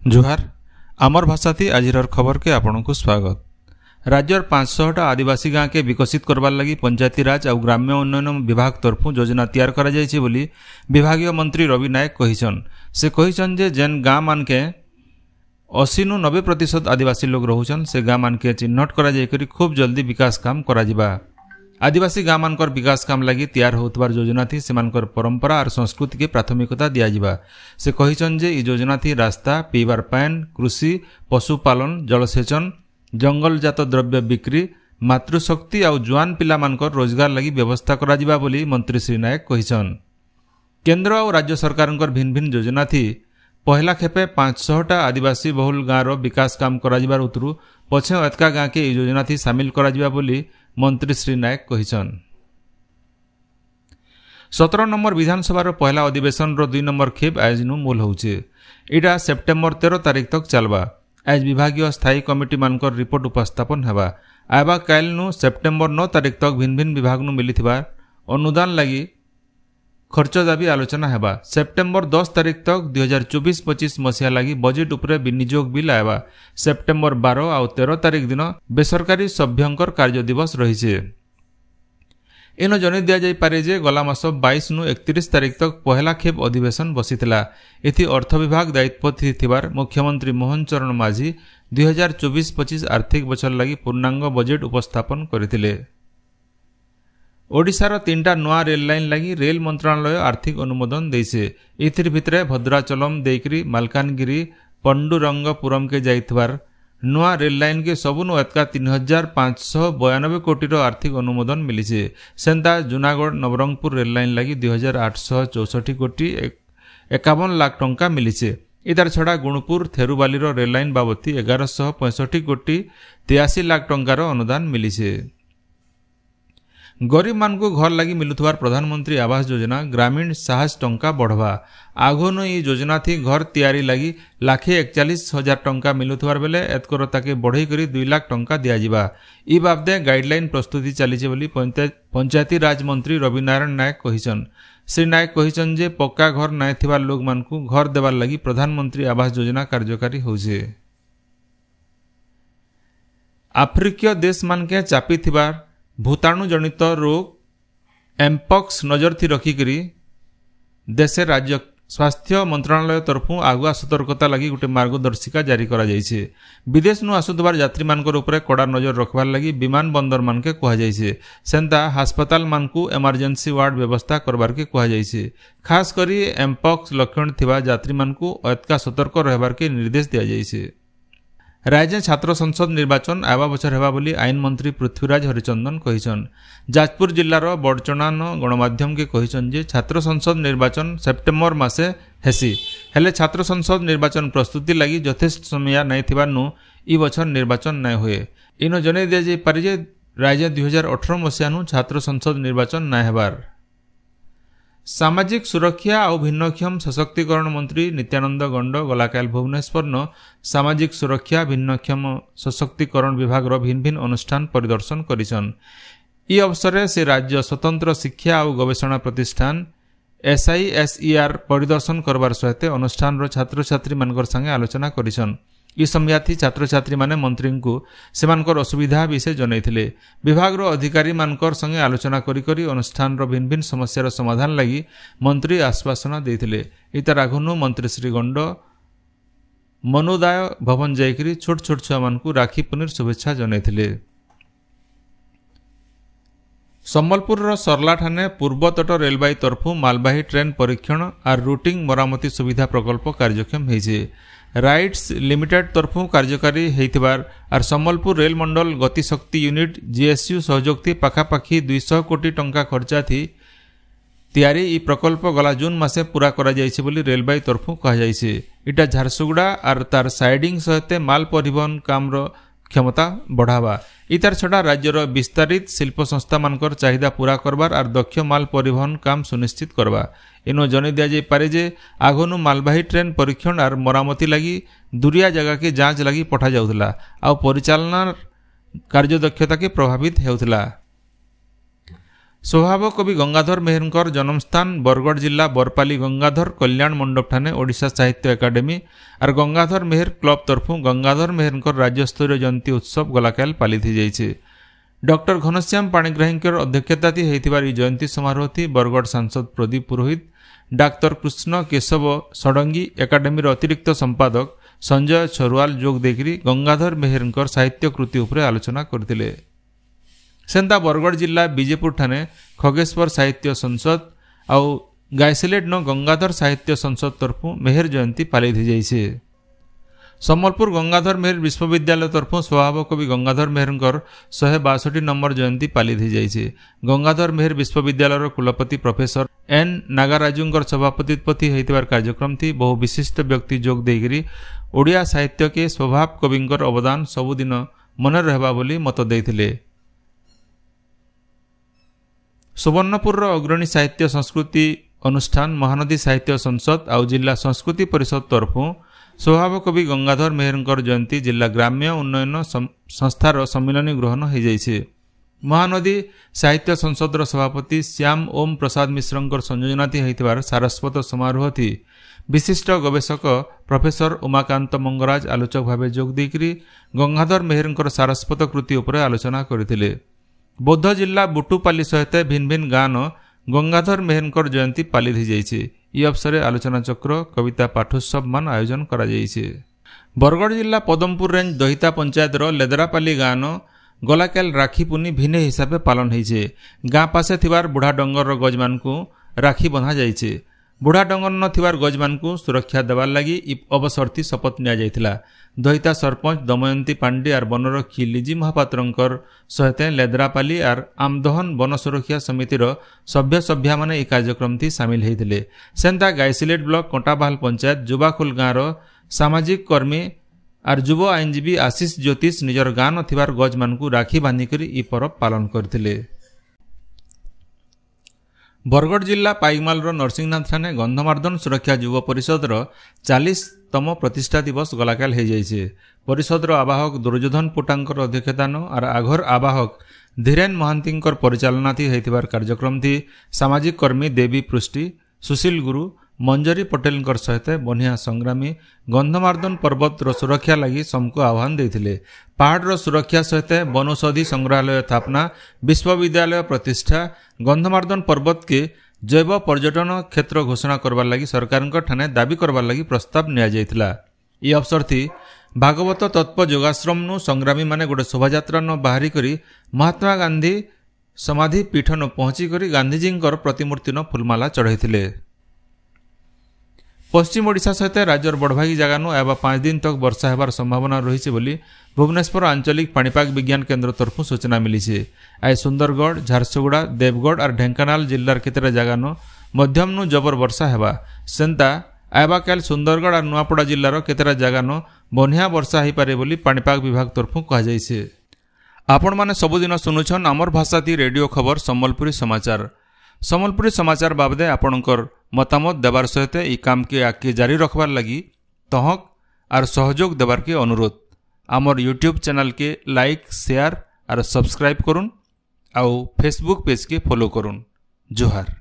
जुहार आमर भाषा थी आजिर खबर के आपण को स्वागत। राज्यर 500टा आदिवासी गाँव के विकसित करवार लगी पंचायती राज और ग्राम्य उन्नयन विभाग तरफु योजना तैयार करा जायछि बोली विभागीय मंत्री रवि नायक कहिछन। से कहिछन जे जेन गाँव मान के 80 नु 90% आदिवासी लोग रहुछन से गाँव मान के चिन्हट करा जाय करी खूब जल्दी विकास काम करा जिबा। आदिवासी गाँव मानकर विकास काम लगी तैयार होतबार योजना थी सेमानकर परंपरा और संस्कृति के प्राथमिकता दिया जिबा। से कहिछन जे ई योजना थी रास्ता, पीबार पानी, कृषि, पशुपालन, जलसेचन, जंगलजात द्रव्य बिक्री, मातृशक्ति और जुआन पिला मानकर रोजगार लगी व्यवस्था करा जिबा बोली मंत्री श्री नायक कहिछन। केंद्र और राज्य सरकारंकर भिन्न भिन्न योजना थी पहला खेपे 500टा आदिवासी बहुल गाँव विकास काम करा जिबार उतरु पछे एतका गाँव के ई योजना थी सामिल करा जिबा बोली मंत्री श्री नायक कहिछन। 17 नंबर विधानसभा पहला अधिवेशन 2 नंबर खेप आज नु मूल होउछे। इटा सेप्टेम्बर 13 तारीख तक चलबा। आज विभागीय स्थायी कमिटी मानकर रिपोर्ट उपस्थापन हेबा। आबा काल नु सेप्टेम्बर 9 तारीख तक भिन्न भिन्न विभाग नु मिलिथिबा अनुदान लगी खर्च दाबी आलोचना हेबा। सेप्टेम्बर 10 तारीख तक 2024-25 मसीहा लगी बजेट उपरे विनियोग बिल आएबा। सेप्टेम्बर 12 और 13 तारीख दिन बेसरकारी सभ्यंकर कार्य दिवस रही। इन जन दि जाई पारे जे गला मास 22 नु 31 तारीख तक पहला खेप अधिवेशन बसिथिला। एथि अर्थ विभाग दायित्व थिबार मुख्यमंत्री मोहन चरण माझी 2024-25 आर्थिक बछर लगी पूर्णांग बजेट उपस्थापन करथिले। ओडिशार 3टा नुआ रेल लाइन लगी रेल मंत्रालय आर्थिक अनुमोदन देइसे। इथिर भितरे भद्राचलम देकरी मालकानगिरी पंडुरंगपुरम के जाइथबार नुआ रेल लाइन के सबुनु एतका 3592 कोटी आर्थिक अनुमोदन मिलिছে। सेंता जूनागढ़ नवरंगपुर रेल लाइन लगी 2864 कोटी 51 लाख टंका मिलिছে। इतार छड़ा गुणपुर थेरुबाली रेल लाइन बाबती 1165 कोटी 83 लाख टंकार अनुदान मिलिছে। गरीब मान को घर लगी मिलुथवार प्रधानमंत्री आवास योजना ग्रामीण साहस टंका बढ़वा। आगोन ई योजना थी घर तैयारी लगी 1,41,000 टंका मिलुथवार बेले एतकर ताके बढ़ई करी 2 लाख टंका दिया जिबा। ई बाबदे गाइडलाइन प्रस्तुति चलीचे बोली पंचायती राज मंत्री रवि नारायण नायक कहिछन। श्री नायक कहिछन जे पक्का घर नाय थिबार लोग मान को घर देवार लगी प्रधानमंत्री आवास योजना कार्यकारी होउछे। आफ्रिकीय देश मान के चापी थिबार भूताणु जनित रोग एम्पॉक्स नजर थी रखिकी देशे राज्य स्वास्थ्य मंत्रालय तरफु आगुआ सतर्कता लगी गोटे मार्गदर्शिका जारी करा जाइछे। विदेश नु आसुथबार यात्री मानकर उपरे कड़ा नजर रखबार लगी विमान बंदर मान के कहा जाइछे। सेंता अस्पताल मान को इमरजेंसी वार्ड व्यवस्था करबार के कहा जाइछे। खास करी एम्पॉक्स लक्षण थिबा यात्री मान को अतका सतर्क रहबार के निर्देश दिया जाइछे। राज्य छात्र संसद निर्वाचन आवा बछर हेबा बोली आईन मंत्री पृथ्वीराज हरिचंदन कहिछन। जाजपुर जिल्लार बड़चणान गणमाध्यम के कहिछन जे छात्र संसद निर्वाचन सेप्टेम्बर मासे हेसी हेले छात्र संसद निर्वाचन प्रस्तुति लगी यथेष्ट समय नै थिबार नु ई बछर निर्वाचन नै होए। इनो जने दिया जे पारे जे राज्य 2018 मसिया नु छात्र संसद निर्वाचन नै हेबार। सामाजिक सुरक्षा और भिन्नक्षम सशक्तिकरण मंत्री नित्यानंद गंड गलाकाल भुवनेश्वर न सामाजिक सुरक्षा भिन्नक्षम सशक्तिकरण विभाग भिन्न भिन्न अनुष्ठान परिदर्शन करिछन। ई अवसर से राज्य स्वतंत्र शिक्षा और गवेषणा प्रतिष्ठान SISER परिदर्शन करबार सहित अनुष्ठान छात्र छात्री मानकर संगे आलोचना करिछन। ई समयाथी छात्र छात्री माने मंत्री को सेमानकर असुविधा विषय जनैथिले। विभाग अधिकारी मानकर संगे आलोचना करी अनुष्ठान भिन्न भिन्न समस्यार समाधान लगी मंत्री आश्वासन देथिले। इतार आगनु मंत्री श्री गंड मनोदय भवन जाइकरी छोट छोट छुआ मान को राखी पुनीर शुभेच्छा जनैथिले। सम्बलपुर सरला ठाने पूर्वतट रेलबाई तरफु मालबाही ट्रेन परीक्षण और रूटिंग मरामती सुविधा प्रकल्प कार्यक्षम होइछे। राइट्स लिमिटेड तरफु कार्यकारी हेइथिबार और सम्बलपुर रेल मंडल गतिशक्ति यूनिट GSU सहयोग थी पाखापाखी 200 कोटी टंका खर्चा थी तैयारी ई प्रकल्प गला जून मासे पूरा करा जाइछे बोली रेलबाई तरफु कहा जाइछे। इटा झारसुगुड़ा और तार साइडिंग सहित माल परिवहन काम क्षमता बढ़ावा। इतार छड़ा राज्यर विस्तारित शिल्प संस्था मानकर चाहिदा पूरा करबार और दक्ष माल परिवहन काम सुनिश्चित करवा। इनो जने दिया जाई पारे जे आगनु मालबाही ट्रेन परीक्षण और मरामती लगी दूरिया जगह के जांच लगी पठा जाउथला आ परिचालना कार्यदक्षता के प्रभावित हेउथला। स्वभाव कवि गंगाधर मेहरकर जन्मस्थान बरगढ़ जिला बरपाली गंगाधर कल्याण मंडप ठाणे ओडिशा साहित्य एकाडेमी और गंगाधर मेहर क्लब तरफु गंगाधर मेहरकर राज्यस्तरीय जयंती उत्सव गलाकाल पालित जाइए। डॉक्टर घनश्याम पाणिग्राहींकर अध्यक्षताती होइथिबार ई जयंती समारोह थी बरगढ़ सांसद प्रदीप पुरोहित, डाक्तर कृष्ण केशव षडंगी, एकाडेमीर अतिरिक्त संपादक संजय छरुआल जोग देकरी गंगाधर मेहरकर साहित्य कृति उपरे आलोचना करथिले। सेंता बरगढ़ जिला बीजेपुर ठाणे खगेश्वर साहित्य संसद आउ गायसिलेट न गंगाधर साहित्य संसद तरफु मेहर जयंती पालित जाइए। सम्बलपुर गंगाधर मेहर विश्वविद्यालय तरफु स्वभाव कवि गंगाधर मेहरकर 162 नंबर जयंती पालित जाइए। गंगाधर मेहर विश्वविद्यालय कुलपति प्रोफेसर एन नागाराजुंकर सभापतित्व होइतिबार कार्यक्रम थी बहु विशिष्ट व्यक्ति जोग देकरी ओडिया साहित्य के स्वभाव कविंकर अवदान सबुदिन मन रहबा बोली मत देइथिले। सुवर्णपुर अग्रणी साहित्य संस्कृति अनुष्ठान महानदी साहित्य संसद आउ जिला संस्कृति परिषद तरफु स्वभाव कवि गंगाधर मेहरकर जयंती जिला ग्राम्य उन्नयन संस्थार सम्मिलनी ग्रहण हो जाइए। महानदी साहित्य संसदर सभापति श्याम ओम प्रसाद मिश्रकर संयोजनाती होइतिबार सारस्वत समारोह थी विशिष्ट गवेषक प्रोफेसर उमाकांत मंगराज आलोचक भाव जोग देकरी गंगाधर मेहरकर सारस्वत कृति उपरे आलोचना करथिले। बौद्ध जिला बुटुपाली सहित भिन्न भिन्न गान गंगाधर मेहरकर जयंती पालित जाइए। ई अवसर आलोचना चक्र कविता पाठोत्सव मान आयोजन करा जाइए। बरगढ़ जिला पदमपुर रेंज दहिता पंचायत लेदरापाली गान गलाकाल राखी पुनी भिन्न हिसाब से पालन होइछे। गाँ पासे थिबार बुढ़ा डंगर गज मान को राखी बंधा जाइए। बुढ़ा डंगर न थिबार गज मान को सुरक्षा देवार लगी अवसरती शपथ निया जाइथिला। दहिता सरपंच दमयंती पांडे और बनरक्षी लिजी महापात्रंकर सहित लेदरापाली और आमदहन वन सुरक्षा समितिर सभ्य सभ्या माने ई कार्यक्रम थी सामिल होइथिले। सेंता गायसिलेट ब्लॉक कंटाबाहाल पंचायत जुबाखुल गाँव सामाजिक कर्मी और युव आईनजीवी आशीष ज्योतिष निजर गाँ न थिबार गज मान को राखी बांधिकरी ई पर्व पालन करथिले। बरगढ़ जिला पाइकमाल नरसिंहनाथ ठाणे गंधमार्दन सुरक्षा युव परिषदर 40तम प्रतिष्ठा दिवस गलाकाल हो जाइए। परिषदर आवाहक दुर्योधन पोटांकर अध्यक्षतान और आघर आवाहक धीरेन महांतींकर परिचालनाथी होइतिबार कार्यक्रम थी सामाजिक कर्मी देवी पृष्टि सुशील गुरु मंजरी पटेलकर सहित बनिया संग्रामी गंधमार्दन पर्वतर सुरक्षा लगी समको आह्वान देथिले। पहाड़ सुरक्षा सहित वनौषधि संग्रहालय स्थापना विश्वविद्यालय प्रतिष्ठा गंधमार्दन पर्वत के जैव पर्यटन क्षेत्र घोषणा करवार लगी सरकार ठाणे दाबी करवार लगी प्रस्ताव निया जाइथिला। ई अवसर थी भागवत तत्व योगाश्रम नु संग्रामी माने गोटे शोभायात्रा न बाहरी करी महात्मा गांधी समाधि पीठ न पहुंची करी गांधीजींकर प्रतिमूर्ति न फुलमाला चढ़ाइथिले। पश्चिम ओडिशा सहित राज्यर बड़भागी जगानु एवं 5 दिन तक वर्षा होबार संभावना रही बोली भुवनेश्वर आंचलिक पाणीपाग विज्ञान केन्द्र तरफु सूचना मिली है। आज सुंदरगढ़ झारसुगुड़ा देवगढ़ और ढेंकानाल जिलार केतेटा जगानु मध्यम नु जबर वर्षा हेबा सेंता आयबाकाल सुंदरगढ़ और नुआपड़ा जिलार केतेटा जगानु बनिया वर्षा हो पारे बोली पाणीपाग विभाग तरफु कहा जाइए। आपण माने सबुदिन सुनुछन आमर भाषाती रेडियो खबर सम्बलपुरी समाचार। सम्बलपुरी समाचार बाबदे आपणकर मतामत देवार सहित ई काम के आगे जारी रखबार लगी तहक और सहयोग देवार के अनुरोध। आमर यूट्यूब चैनल के लाइक शेयर और सब्सक्राइब करुन आउ फेसबुक पेज के फॉलो करुन। जोहार।